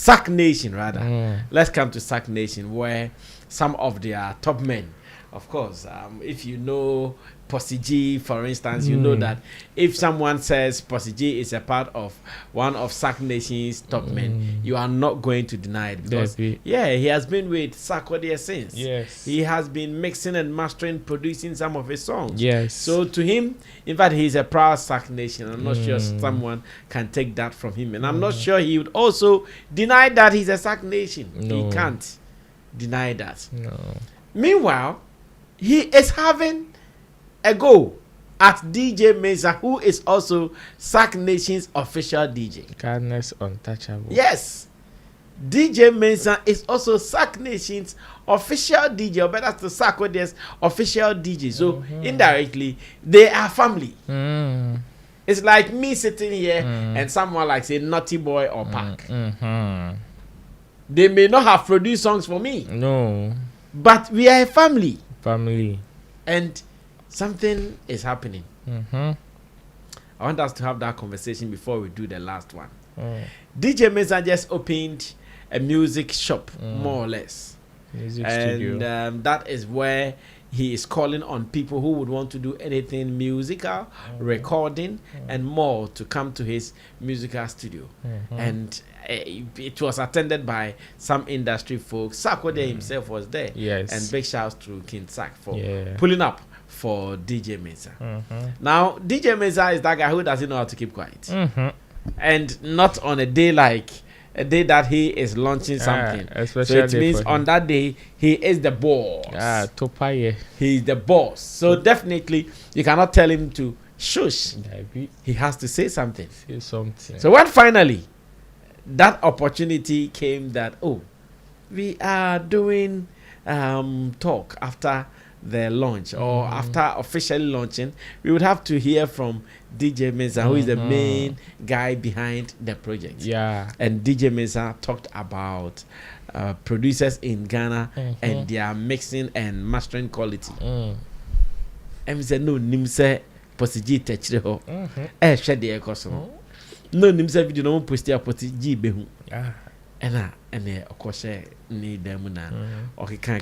Sark Nation, rather. Let's come to Sark Nation, where some of their top men, of course, if you know Possi G, for instance, you know that if someone says Possi G is a part of one of Sark Nation's top men, you are not going to deny it, because he has been with Sark since. Yes, he has been mixing and mastering, producing some of his songs. Yes, so to him, in fact, he's a proud Sark Nation. I'm not sure someone can take that from him, and I'm not sure he would also deny that he's a Sark Nation. He can't deny that. Meanwhile, he is having a go at DJ Mensah, who is also Sark Nation's official DJ. Kindness untouchable. Yes, DJ Mensah is also Sark Nation's official DJ, or better to Sark official DJ. So indirectly, they are family. It's like me sitting here and someone like say Naughty Boy or Park. They may not have produced songs for me. No, but we are a family. And something is happening. I want us to have that conversation before we do the last one. DJ Mensah just opened a music shop, more or less. Music studio. And that is where he is calling on people who would want to do anything musical, recording, and more to come to his musical studio. And it was attended by some industry folks. Sark himself was there. Yes. And big shouts to King Sark for pulling up for DJ Mensah. Now, DJ Mensah is that guy who doesn't know how to keep quiet. And not on a day like a day that he is launching something. So it means on that day, he is the boss. He is the boss. So definitely, you cannot tell him to shush. He has to say something. So when finally that opportunity came that, we are doing talk after the launch, or after officially launching, we would have to hear from DJ Mensah, who is the main guy behind the project. And DJ Mensah talked about producers in Ghana and their mixing and mastering quality. And we said, no, Nimse Possi G techre ho. Share the ekoso. No, Nimse video no post ya Possi G behu. And of course ni dem na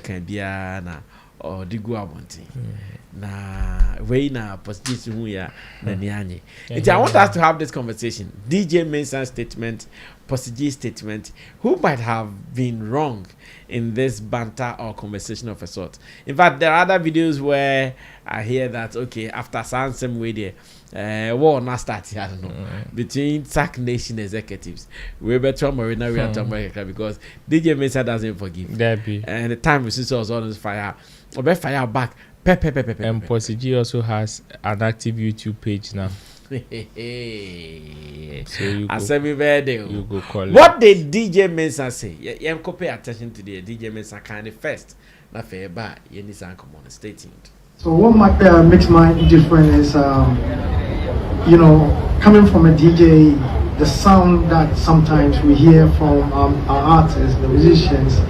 kan bia na or digu abonti na we na Possi hu ya na nianye. I want us to have this conversation. DJ Mensah's statement, Possi statement, who might have been wrong in this banter or conversation of a sort. In fact, there are other videos where I hear that after some way there war not started, I don't know, between Sark Nation executives. We better Marina because DJ Mensah doesn't forgive. And the time we see was on fire. Or fire back. And Possi also has an active YouTube page now. So you go call what did DJ Mensah say? You pay attention to the DJ Mensah kind of first. Na fair ba you need to come on, stay tuned. So what makes mine different is coming from a DJ, the sound that sometimes we hear from our artists, the musicians,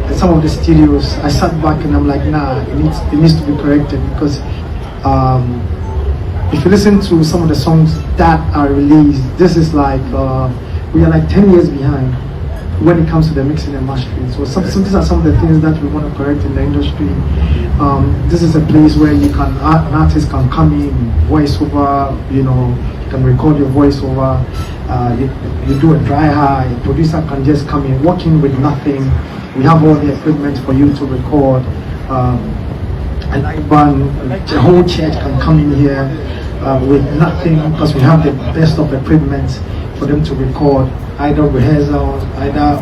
and some of the studios, I sat back and I'm like, nah, it needs to be corrected, because if you listen to some of the songs that are released, this is like we are like 10 years behind when it comes to the mixing and mastering. So these are some of the things that we want to correct in the industry. This is a place where an artist can come in, voice over, you can record your voice over, you do a dry high, a producer can just come in, working with nothing. We have all the equipment for you to record. A live band, the whole church can come in here with nothing, because we have the best of equipment for them to record, either rehearsals, either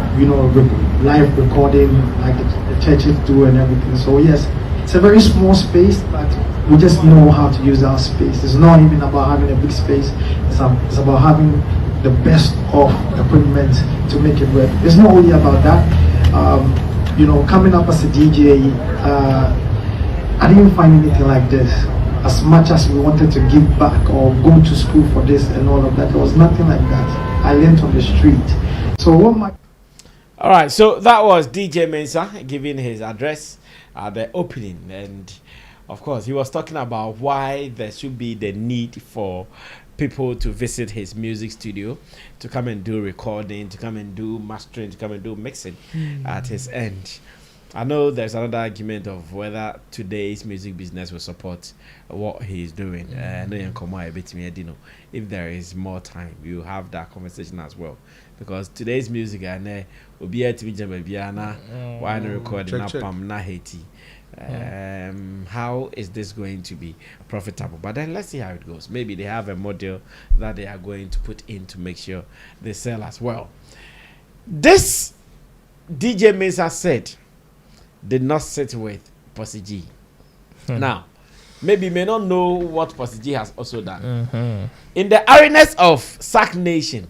live recording like the churches do and everything. So yes, it's a very small space, but we just know how to use our space. It's not even about having a big space. It's about having the best of equipment to make it work. It's not only about that. Coming up as a DJ, I didn't find anything like this. As much as we wanted to give back or go to school for this and all of that, there was nothing like that. I learned on the street. So all right, so that was DJ Mensah giving his address at the opening, and of course he was talking about why there should be the need for people to visit his music studio, to come and do recording, to come and do mastering, to come and do mixing at his end. I know there's another argument of whether today's music business will support what he's doing. I know if there is more time, you have that conversation as well. Because today's music, will be able to be why not recording na Haiti. How is this going to be profitable? But then let's see how it goes. Maybe they have a model that they are going to put in to make sure they sell as well. This DJ Mensah said did not sit with Possi G. Now, maybe you may not know what Possi G has also done. In the arenas of Sark Nation,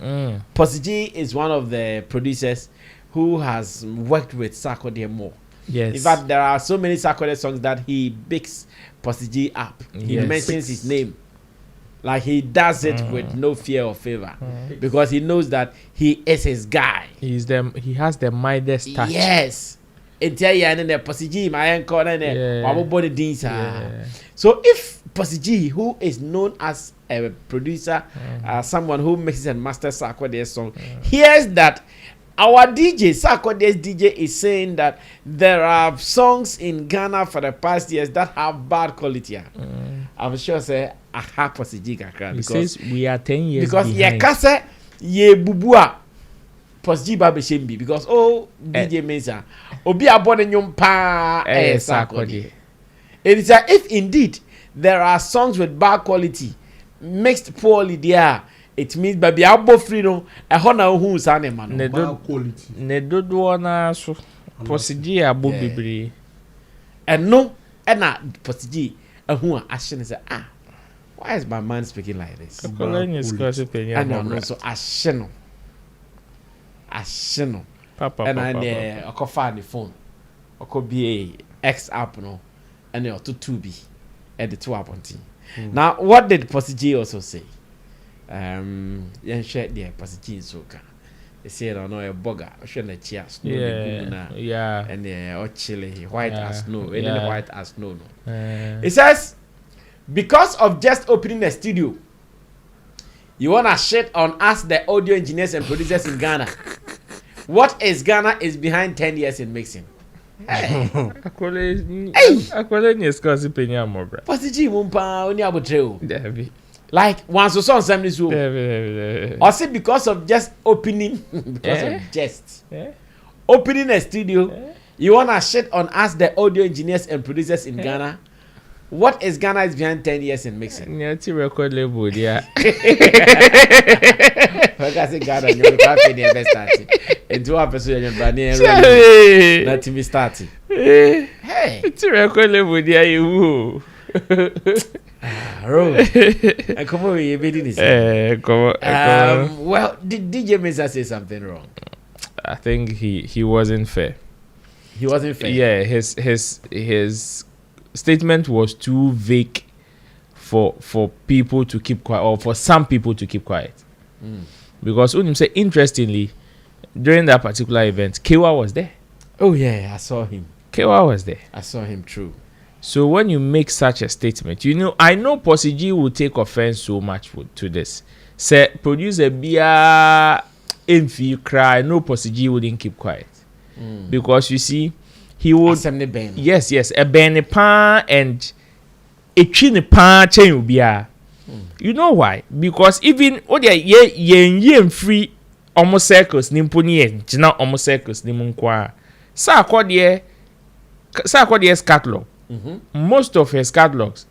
Possi G is one of the producers who has worked with Sark more. Yes. In fact, there are so many Sark songs that he picks Possi G up. He mentions his name. Like he does it with no fear or favor. Because he knows that he is his guy. He has the Midas touch. Yes. So if Possi G, who is known as a producer, someone who mixes and masters Sarkodie's song, hears that our DJ, Sarkodie's DJ, is saying that there are songs in Ghana for the past years that have bad quality. I'm sure say aha Possi G kakra, because says we are 10 years because behind. Kase ye bubua Possi G babe shembi, because DJ Mensah obi abone nyom pa Sarkodie. It is that if indeed there are songs with bad quality mixed poorly there, it means baby abo free no e ho na hu sa ne ma no bad quality ne dodo na so Possi G abo bebre and no e na Possi G hu a ahye say why is my man speaking like this? Compilation is close to and no so ahye no papa and I okofa the phone okobi X app no and you to 2B at the 2 appointee. Now what did Possi G also say? Share the Possi G in soca. They said no a bugger, share the chair, snow and or chilly white as snow, white as snow. It says because of just opening a studio, you wanna shit on us, the audio engineers and producers in Ghana. What is Ghana is behind 10 years in mixing. Akwale ni escort penya mo bra. Possi G mumpa oni abotreo. David. Like once so something so. Or say because of just opening because of just opening a studio, you wanna shit on us, the audio engineers and producers in Ghana. What is Ghana is behind 10 years in mixing? Nyati record label there. Because Ghana you can't pay the best starting. And 2 episodes and brand new. Not to be starting. Hey, it's record label there you. And come on, you made this. Well, did DJ Mensah say something wrong? I think he wasn't fair. He wasn't fair. Yeah, his statement was too vague for people to keep quiet, or for some people to keep quiet. Because when you say, interestingly, during that particular event, Kewa was there. Oh yeah, I saw him. Kewa was there. I saw him, true. So when you make such a statement, I know Possi G will take offense so much to this. Say, producer Bia Infi cry, no Possi G wouldn't keep quiet. Because you see, he would yes a benny pan and a chin pan chain bia. You know why? Because even yen free almost circles nimponi and jina almost circles nimunkwa. Sarkodie's catalog. Most of his catalogs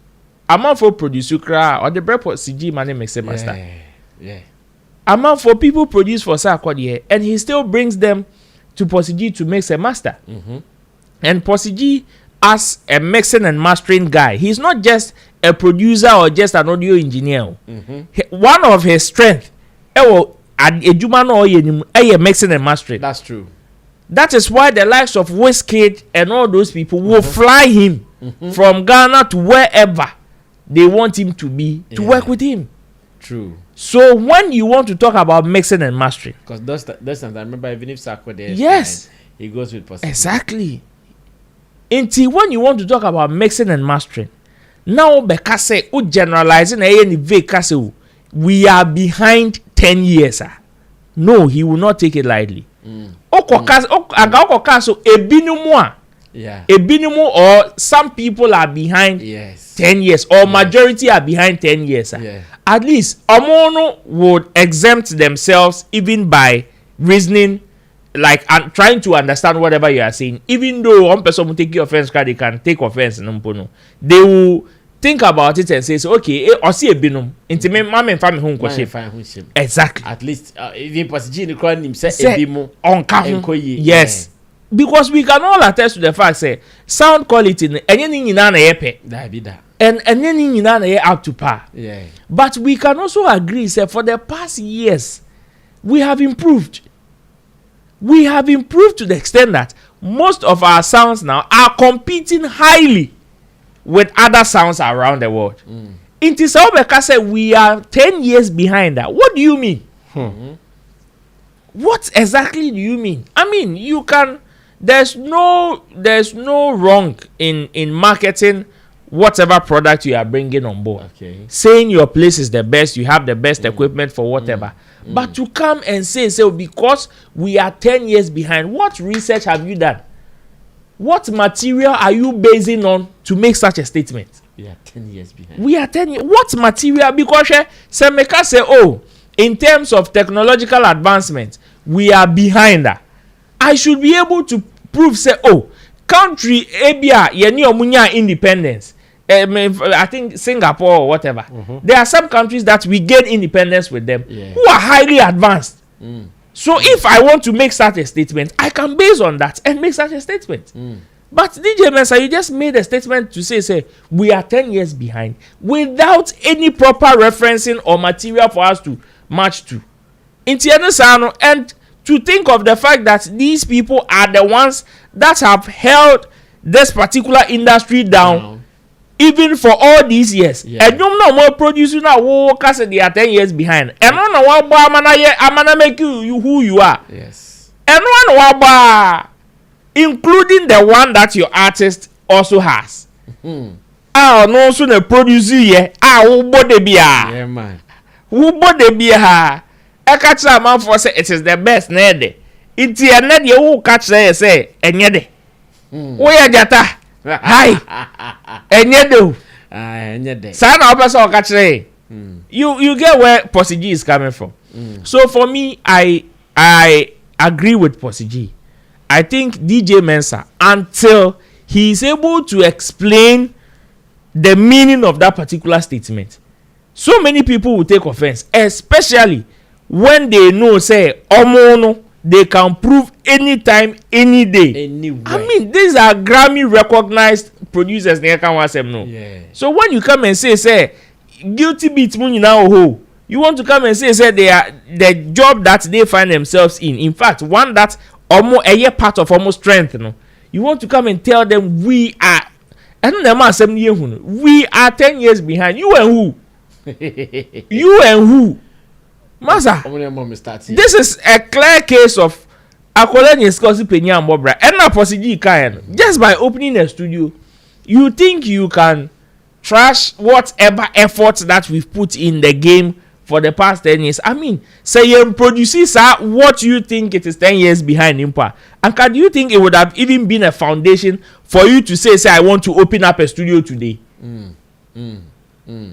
amount for producer cry or the bread Possi G money makes a master. Amount for people produce for Sarkodie, and he still brings them to Possi G to make a master. And Possi G, as a mixing and mastering guy, he's not just a producer or just an audio engineer. One of his strengths, mixing and mastering. That's true. That is why the likes of Wizkid and all those people will fly him from Ghana to wherever they want him to be to work with him. True. So when you want to talk about mixing and mastering, because those times I remember, even if Sarkodie he goes with Possi. Exactly. Until when you want to talk about mixing and mastering, now because say generalizing any vague we are behind 10 years. No, he will not take it lightly. So ebinimu or some people are behind 10 years or majority are behind 10 years. At least Omono would exempt themselves even by reasoning, like and trying to understand whatever you are saying. Even though one person will take offense, they can take offense. They will think about it and say, okay, or see a binum. Intimate mom and family home question. Exactly. At least even Possi G calling himself a bimo on yes. Because we can all attest to the fact say sound quality anything in an epe. And anything in an up to par. Yeah. But we can also agree say for the past years we have improved. We have improved to the extent that most of our sounds now are competing highly with other sounds around the world. In Tisaubeca said we are 10 years behind that. What do you mean? What exactly do you mean? I mean, you can. There's no wrong in marketing whatever product you are bringing on board. Okay. Saying your place is the best, you have the best equipment for whatever. But to come and say because we are 10 years behind, what research have you done? What material are you basing on to make such a statement? We are 10 years behind. We are 10 years. What material? Because Semeka say, in terms of technological advancement, we are behind that. I should be able to prove say, country Abia yeni omunya independence. I think Singapore or whatever. There are some countries that we gain independence with them who are highly advanced. So if I want to make such a statement, I can base on that and make such a statement. But DJ Mensah, you just made a statement to say we are 10 years behind without any proper referencing or material for us to match to. And to think of the fact that these people are the ones that have held this particular industry down even for all these years. And you know more producing now because they are 10 years behind. And no one amana make you who you are. Yes. And one including the one that your artist also has. No so the producer here. Who body be Yeah, man. Who body be ha? I catch a man for say it is the best nede. It's a nede you catch say enyede. Oya jata. Hi. Enyedo. Enyede. Sana opesa catch say. You get where Possi G is coming from. So for me, I agree with Possi G. I think DJ Mensah, until he is able to explain the meaning of that particular statement, so many people will take offense, especially when they know say omono they can prove anytime, any day. Anywhere. I mean, these are Grammy recognized producers. So when you come and say guilty beats money now, you want to come and say they are the job that they find themselves in. In fact, one that almost a year part of almost strength. You want to come and tell them we are. I don't know. We are 10 years behind. You and who? You and who? Masa, this is a clear case of just by opening a studio. You think you can trash whatever effort that we've put in the game for the past 10 years? I mean, say you produces what you think it is 10 years behind Impa. And do you think it would have even been a foundation for you to say I want to open up a studio today?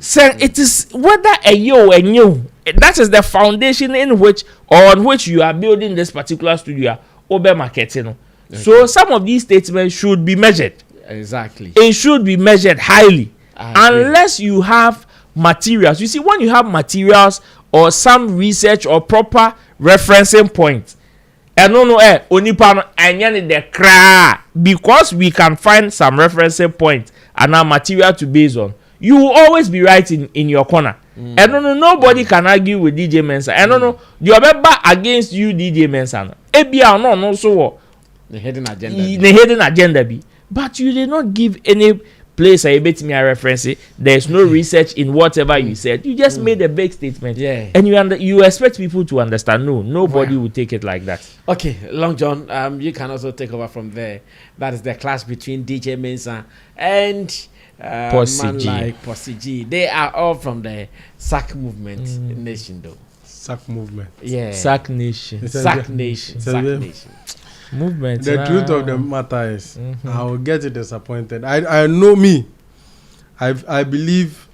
So it is whether a year or a new. That is the foundation in which or on which you are building this particular studio over marketing. So some of these statements should be measured. Exactly. It should be measured highly. Unless you have materials. You see, when you have materials or some research or proper referencing points, because we can find some referencing points and our material to base on, you will always be right in your corner. And nobody can argue with DJ Mensah. And you are against you, DJ Mensah. No, so the hidden agenda be. But you did not give any place I bet me a reference. There's no research in whatever you said. You just made a big statement. Yeah. And you expect people to understand. No, nobody will take it like that. Okay, Long John, you can also take over from there. That is the clash between DJ Mensah and Possi like Possi. They are all from the Sark movement nation, though. Sark movement. Yeah. Sark nation. Sark nation. Sark nation. Movement. The truth of the matter is, I will get disappointed. I know me. I believe.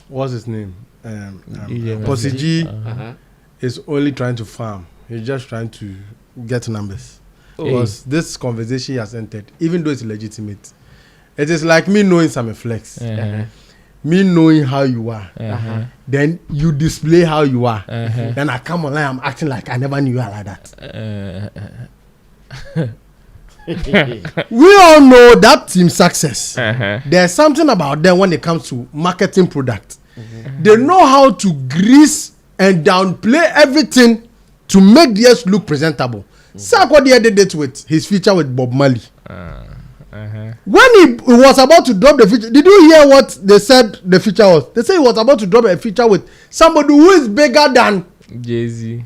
What's his name? Possi is only trying to farm. He's just trying to get numbers. Because this conversation he has entered, even though it's legitimate, it is like me knowing Sammy Flex. Me knowing how you are. Then you display how you are. Then I come online, I'm acting like I never knew you like that. We all know that team success. There's something about them when it comes to marketing product. They know how to grease and downplay everything to make theirs look presentable. Sark what he did it with his feature with Bob Marley. When he was about to drop the feature, did you hear what they said the feature was? They say he was about to drop a feature with somebody who is bigger than Jay-Z.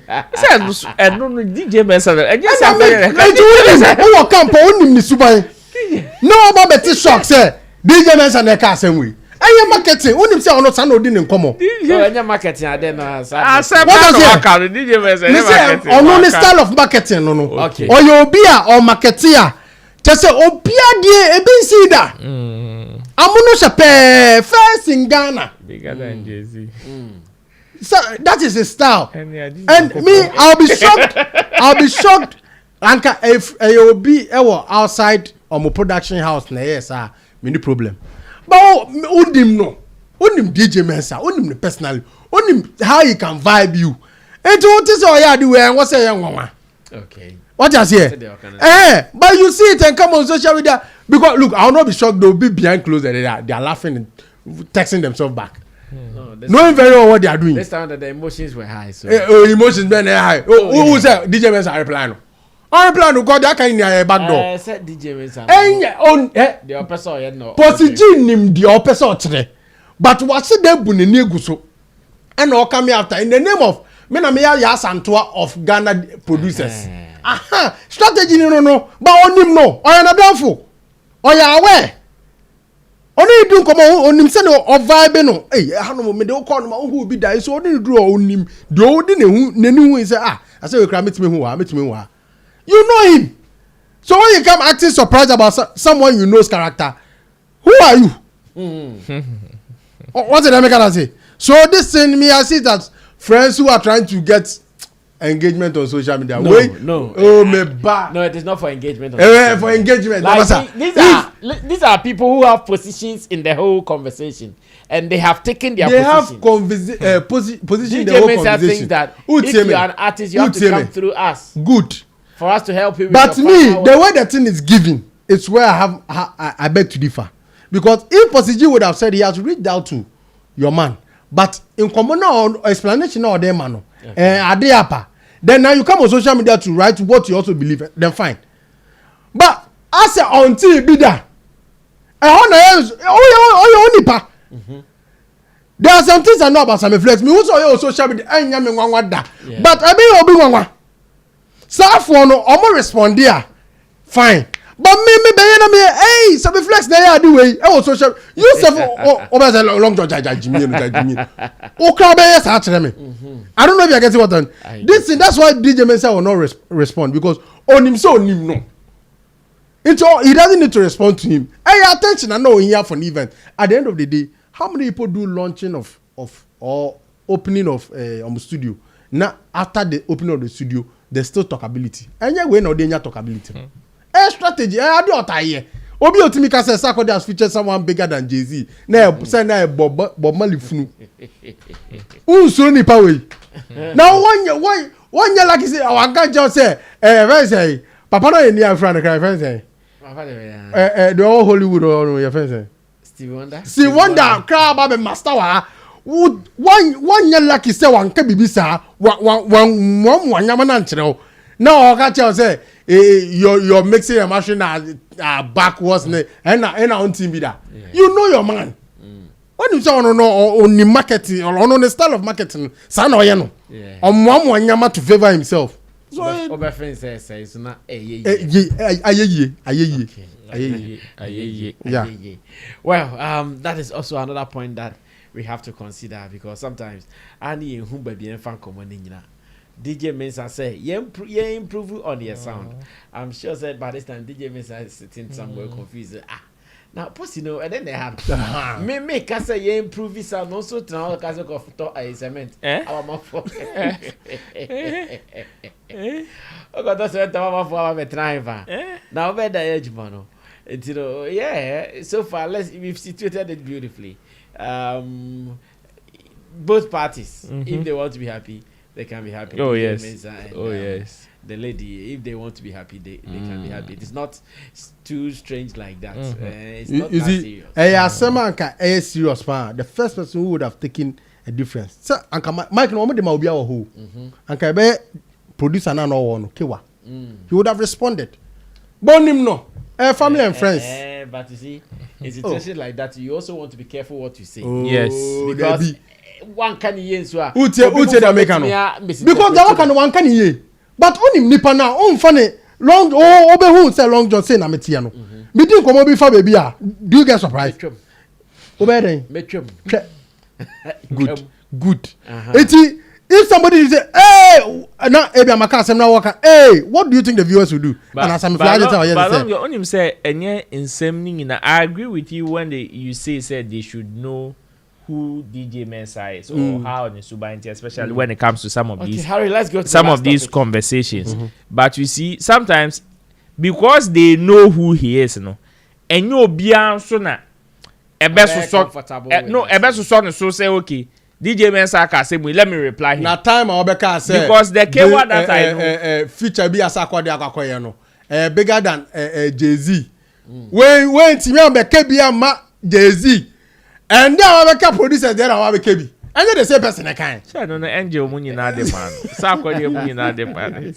I don't know DJ Mensah. I just no about Betty Shock say DJ Mensah na ka same way. Aye marketing onim say ono san odi ne nkomo. Anya marketing ade na what does DJ Mensah ono ne style of marketing no. Okay. Oyo obi a o marketeer just say obi ade e bin see da. Amuno shepe first in Ghana bigger than Jay-Z. So that is his style. And me, I'll be shocked. Anka if AOB ever outside or my production house na yes many problem. But unim no. Unim DJ Mensah, unim the personality, unim how he can vibe you. And what is all you do and what's a young one? Okay. What you say? But you see it and come on social media because look, I'll not be shocked they'll be behind closed and they are laughing and texting themselves back. Knowing very well what they are doing. This time that the emotions were high. So emotions been high. Who said DJ Mensah reply no? I reply no because that kind of back door. Said DJ Mensah. The person no. Possi nim the person today. But what's the buni neguso? And all coming after in the name of Menamia Yasantua of Ghana producers. Aha, strategy no. But on him no. Or another downfall. Or you aware? Only do come on him say no or vibe no. Hey, I no me dey call no who be die so only do on him. The old who is say I say you can meet me who. You know him. So when you come acting surprised about someone you know's character, who are you? What did I make her say? So this thing me I see that friends who are trying to get engagement on social media. No. Oh me bad. No, it is not for engagement. For engagement. Like, these are people who have positions in the whole conversation, and they have taken their position. They have position in the DJ whole Mensah conversation. thinks that if you are an artist, you have to come through us. Good. For us to help you. But me, the way the thing is given, it's where I beg to differ. Because if Possi would have said he has reached out to your man, but in common explanation or their man, then now you come on social media to write what you also believe, then fine. But as until be there, there are some things I know about Sammy Flex. Me also your social media, but I mean obi wangwa. So for no, I'm respond there, fine. But me hey, Sammy Flex there do way. Oh social, you say over the long Jimmy. Oh crowd yes actually me. I don't know if you get what done. This thing that's why DJ Mensah will not respond because on him so him no. He doesn't need to respond to him. Hey, attention, I know here for an event. At the end of the day, how many people do launching of or opening of studio? Now after the opening of the studio, there's still talkability. And yeah, we know they need talkability. Strategy. I do what I hear. Obi Otimika says Sark has featured someone bigger than Jay-Z. Now say na Bob Marley funu. So ni power. Now one year like you say our guy just say say papa no any friend the cry friend say. The whole Hollywood or your friend say. Steve Wonder cry about the master wa. One year like you say one can be sa one yama na nchire. Now I can say you're mixing a machine backwards and on TV that. You know your man. When you say on the marketing or on the style of marketing, son or yano. On one yama to favor himself. So Oberfin says it's not Yeah. Well, that is also another point that we have to consider, because sometimes any whom baby and fan common DJ Mensah say, yeah, improve on your sound. I'm sure that by this time DJ Mensah is sitting somewhere confused. Now, Possi, and then they have me can say yeah, improve his sound also to now case of cement. Our mouth. Okay, that's what I'm for driver. Now where the edge man. Yeah, so far we've situated it beautifully. Both parties, if they want to be happy, they can be happy. Oh yes. And, yes. The lady, if they want to be happy, they can be happy. It's not too strange like that. It's not that serious. Serious man. The first person who would have taken a difference. So, Mike, no one will be our who. Anka be producer na no one. Kewa. He would have responded. Born him no. Family and friends. But you see, in situations like that, you also want to be careful what you say. Yes. Because one can hear so. Because that one can hear. But on him nipa na on funny long obe who say long John say na metia no. Me din komo bi fa baby a. Do you get surprised? Obe den. Good. If somebody say, hey, now ebi amaka asem na work, hey, what do you think the viewers will do? And as I'm flying tell you say. But on him say enye nsem ni na. I agree with you when you say they should know who DJ Mensah is or how the Subainti, especially when it comes to some of these Harry, let's go to some of these conversations. But you see, sometimes because they know who he is, and you be so na so say okay. DJ Mensah can say, let me reply him. Na time Obeka say because the keyword that I know feature be asakwa de akwakoye no. Bigger than Jay-Z. When Timi Obeka be ma Jay-Z. And then Obeka producer there Obeka be. And then the same person I can. Sure, no angel money na de man. Sakwa de money na de man.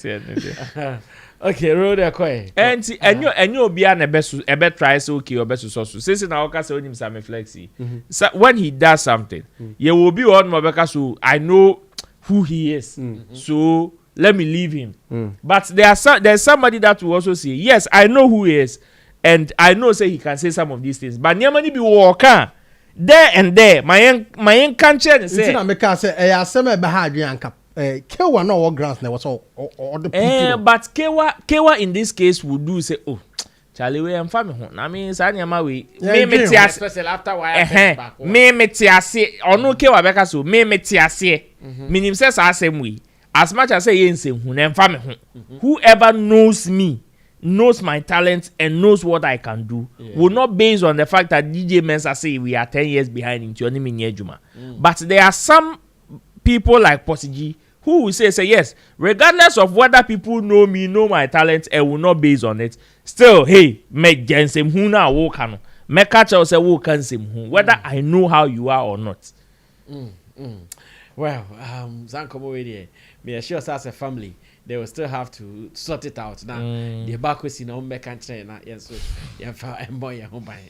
Okay, roll the coin. And you be an ebe try so okay or best so. Since na oka say onim Sammy Flexi. So when he does something, you will be on Mobeka so I know who he is. So let me leave him. But there's somebody that will also say, yes, I know who he is, and I know say he can say some of these things. But nyamani be walker there and there. My can't say. It's not make us say aseme be ha adwan cap. Kewa no what grants na was all the people. But Kewa in this case would do say, oh, Charlie we am family ho. Na me say nyama we me metiase especially after why back. Me metiase ono Kewa beka so me metiase. Minim say asem we. As much as say yensem hu na family ho. Whoever knows me, knows my talent and knows what I can do will not base on the fact that DJ Mensah say we are 10 years behind him to only me Juma. But there are some people like Possi who will say yes, regardless of whether people know me, know my talent, and will not base on it. Still, hey, make jensem hu na wo kanu. Make catch us say wo kan sem hu, whether I know how you are or not. Well, Zankomo we me assure us as a family, they will still have to sort it out now. The back was in home make and train, yes, so yeah, for boy home by.